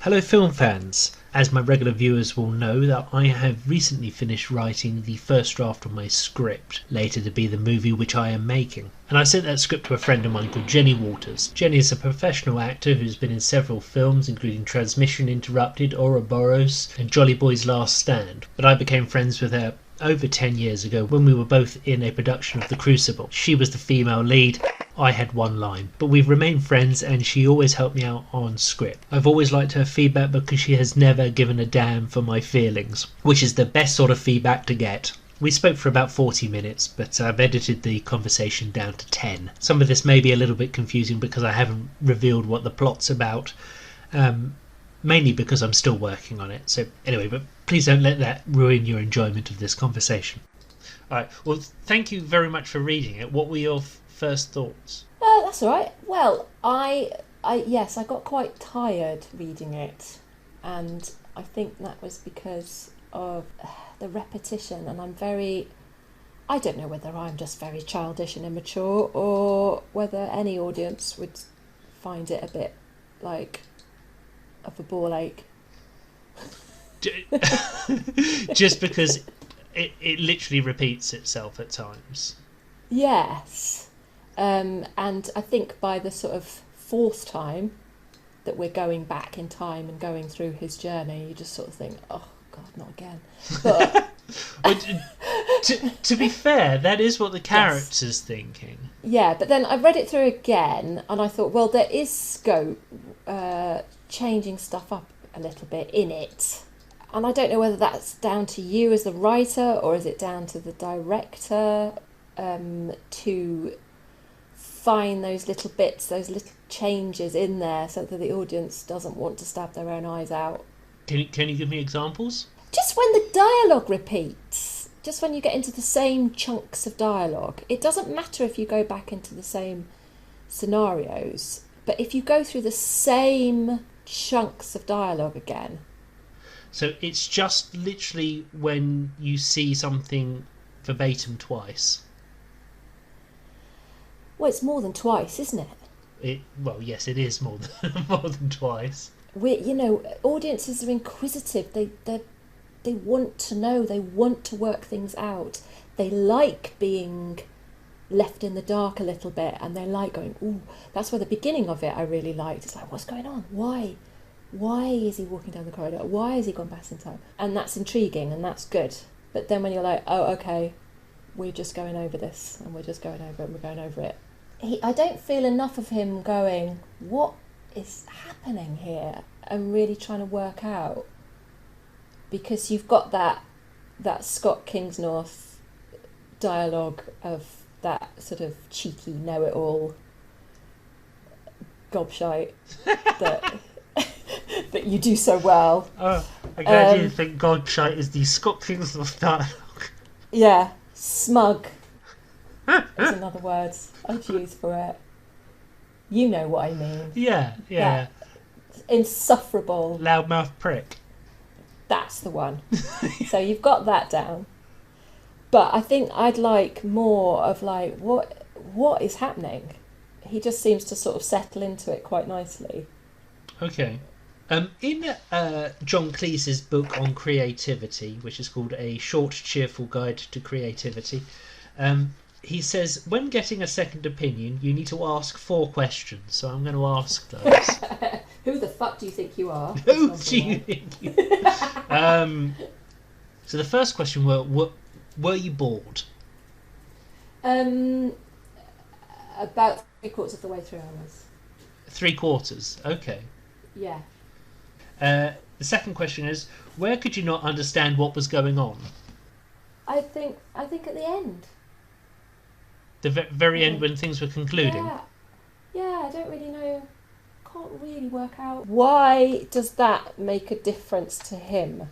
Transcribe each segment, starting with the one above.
Hello film fans! As my regular viewers will know, that I have recently finished writing the first draft of my script, later to be the movie which I am making. And I sent that script to a friend of mine called Jenny Waters. Jenny is a professional actor who's been in several films, including Transmission Interrupted, Ouroboros and Jolly Boy's Last Stand. But I became friends with her over 10 years ago when we were both in a production of The Crucible. She was the female lead, I had one line, but we've remained friends and she always helped me out on script. I've always liked her feedback because she has never given a damn for my feelings, which is the best sort of feedback to get. We spoke for about 40 minutes, but I've edited the conversation down to 10. Some of this may be a little bit confusing because I haven't revealed what the plot's about, mainly because I'm still working on it. So anyway, but please don't let that ruin your enjoyment of this conversation. Alright, well, thank you very much for reading it. What were your first thoughts? That's all right. Well, I got quite tired reading it, and I think that was because of the repetition, and I don't know whether I'm just very childish and immature, or whether any audience would find it a bit like of a ball ache. Just because it literally repeats itself at times. Yes. And I think by the sort of fourth time that we're going back in time and going through his journey, you just sort of think, oh God, not again. But to be fair, that is what the character's thinking. Yeah, but then I read it through again and I thought, well, there is scope changing stuff up a little bit in it. And I don't know whether that's down to you as the writer or is it down to the director to find those little bits, those little changes in there so that the audience doesn't want to stab their own eyes out. Can you give me examples? Just when the dialogue repeats, just when you get into the same chunks of dialogue. It doesn't matter if you go back into the same scenarios, but if you go through the same chunks of dialogue again. So it's just literally when you see something verbatim twice. Well, it's more than twice, isn't it? Well, yes, it is more than twice. Audiences are inquisitive. They want to know. They want to work things out. They like being left in the dark a little bit, and they like going, ooh. That's where the beginning of it I really liked. It's like, what's going on? Why is he walking down the corridor? Why has he gone back in time? And that's intriguing, and that's good. But then when you're like, oh, okay, we're just going over this, and we're just going over it, and we're going over it. I don't feel enough of him going, what is happening here? And really trying to work out. Because you've got that Scott Kingsnorth dialogue of that sort of cheeky know-it-all gobshite that you do so well. Oh, I'm glad you think gobshite is the Scott Kingsnorth dialogue. Yeah, smug is another word I'd use for it. You know what I mean. Yeah. Insufferable. Loudmouth prick. That's the one. So you've got that down. But I think I'd like more of like, what is happening? He just seems to sort of settle into it quite nicely. Okay. In John Cleese's book on creativity, which is called A Short, Cheerful Guide to Creativity, he says, when getting a second opinion, you need to ask 4 questions. So I'm going to ask those. Who the fuck do you think you are? Who do you think you are? So the first question were you bored? About 3/4 of the way through I was. 3/4, okay. Yeah. The second question is, where could you not understand what was going on? I think at the end. The very end when things were concluding? Yeah, I don't really know. Can't really work out. Why does that make a difference to him?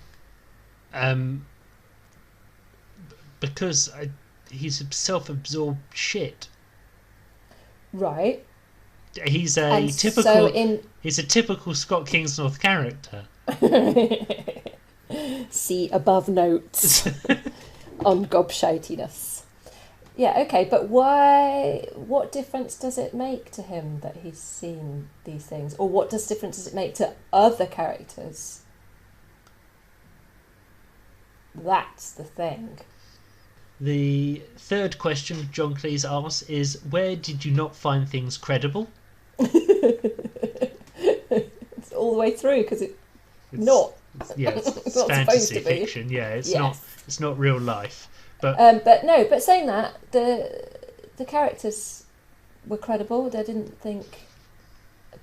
Because he's a self-absorbed shit. Right. He's a typical Scott Kingsnorth character. See above notes on gobshitiness. Yeah, okay, but why? What difference does it make to him that he's seen these things, or what difference does it make to other characters? That's the thing. The third question John Cleese asks is, where did you not find things credible? It's all the way through because it's not. It's not fantasy fiction. Yeah, it's yes. not real life. But but saying that, the characters were credible. I didn't think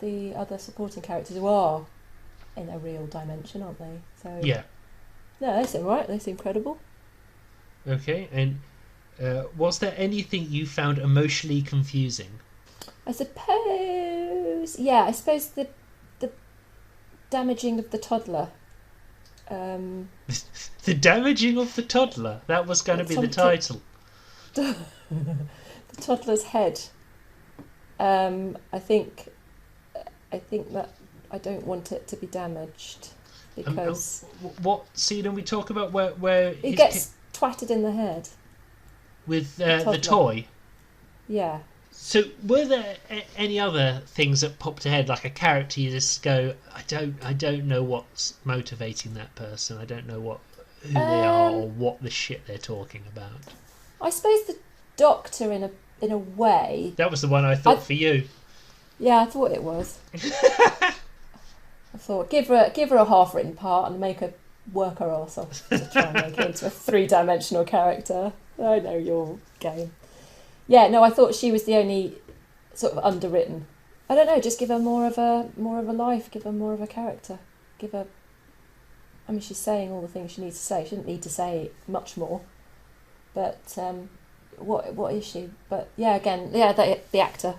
the other supporting characters who are in a real dimension, aren't they? So yeah. No, they seem right. They seem credible. Okay, and was there anything you found emotionally confusing? I suppose. Yeah, I suppose the damaging of the toddler. The damaging of the toddler. That was going to be the title. The toddler's head. I think that I don't want it to be damaged because what scene are we talking about? Where he gets twatted in the head with the toy? Yeah. So were there any other things that popped ahead, like a character you just go, I don't know what's motivating that person. I don't know who they are or what the shit they're talking about. I suppose the Doctor, in a way. That was the one I thought for you. Yeah, I thought it was. I thought give her a half-written part and make her work her arse off to try and make it into a three-dimensional character. I know your game. Yeah, no, I thought she was the only sort of underwritten. I don't know, just give her more of a life, give her more of a character. Give her... I mean, she's saying all the things she needs to say. She didn't need to say much more. But what is she? But yeah, again, yeah, the actor,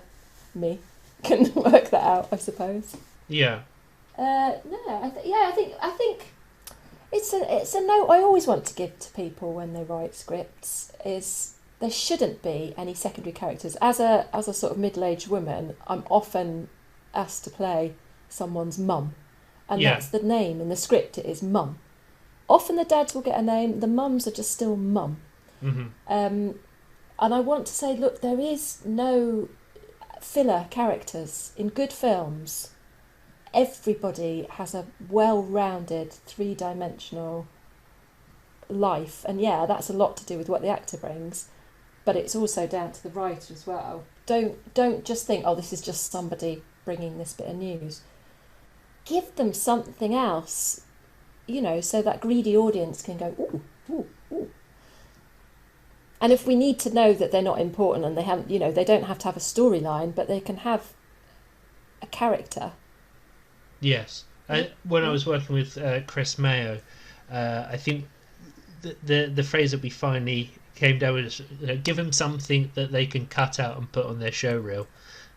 me, can work that out, I suppose. Yeah. I think it's a note I always want to give to people when they write scripts is there shouldn't be any secondary characters. As a sort of middle-aged woman, I'm often asked to play someone's mum, and that's the name in the script. It is mum. Often the dads will get a name. The mums are just still mum. Mm-hmm. And I want to say, look, there is no filler characters in good films. Everybody has a well-rounded, three-dimensional life, and yeah, that's a lot to do with what the actor brings, but it's also down to the writer as well. Don't just think, oh, this is just somebody bringing this bit of news. Give them something else, so that greedy audience can go, ooh, ooh, ooh. And if we need to know that they're not important and they haven't, they don't have to have a storyline, but they can have a character. Yes. When I was working with Chris Mayo, I think the phrase that we finally came down with is, give them something that they can cut out and put on their show reel.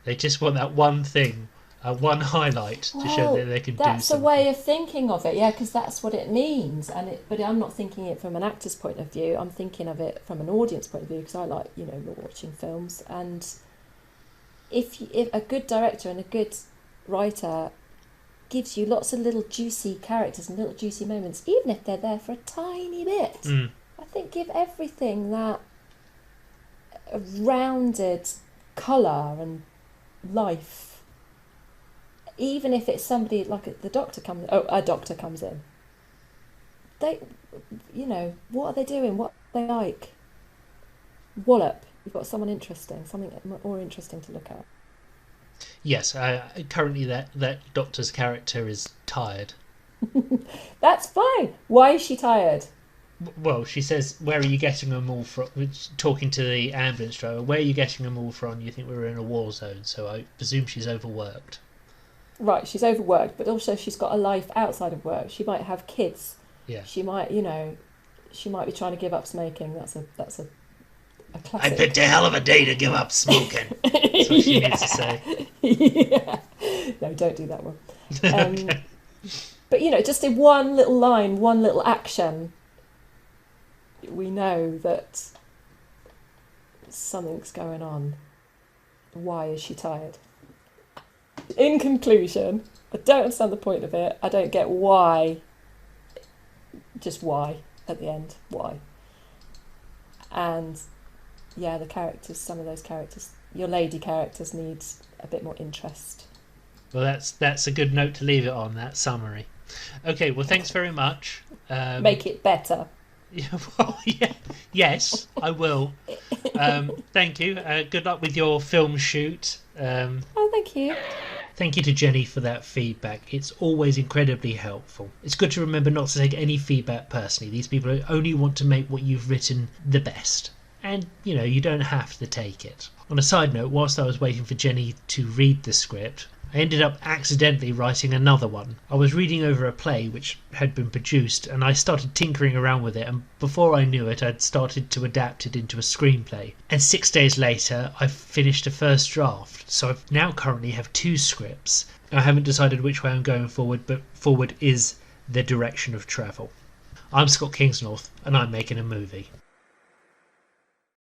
They just want that one thing, one highlight to show that they can do something. That's a way of thinking of it, yeah, because that's what it means. But I'm not thinking it from an actor's point of view. I'm thinking of it from an audience point of view because I like, watching films. And if a good director and a good writer gives you lots of little juicy characters and little juicy moments, even if they're there for a tiny bit. I think give everything that rounded colour and life. Even if it's somebody like a doctor comes in. They, what are they doing? What are they like? Wallop. You've got someone interesting, something more interesting to look at. Yes, currently that doctor's character is tired. That's fine. Why is she tired? Well, she says, where are you getting them all from? Talking to the ambulance driver, where are you getting them all from? You think we were in a war zone, so I presume she's overworked. Right, she's overworked, but also she's got a life outside of work. She might have kids. Yeah. She might, she might be trying to give up smoking. That's a classic. I picked a hell of a day to give up smoking. That's what she needs to say. Yeah. No, don't do that one. Okay. But, just in one little line, one little action, we know that something's going on. Why is she tired? In conclusion, I don't understand the point of it. I don't get why. Just why at the end. Why? And yeah, the characters, some of those characters, your lady characters, needs a bit more interest. Well, that's a good note to leave it on, that summary. Okay, well, thanks very much. Make it better. Yeah, well, yeah, yes, I will. Thank you. Good luck with your film shoot. Oh, thank you. Thank you to Jenny for that feedback. It's always incredibly helpful. It's good to remember not to take any feedback personally. These people only want to make what you've written the best. And, you don't have to take it. On a side note, whilst I was waiting for Jenny to read the script, I ended up accidentally writing another one. I was reading over a play which had been produced, and I started tinkering around with it, and before I knew it, I'd started to adapt it into a screenplay. And 6 days later, I finished a first draft, so I now currently have 2 scripts. I haven't decided which way I'm going forward, but forward is the direction of travel. I'm Scott Kingsnorth, and I'm making a movie.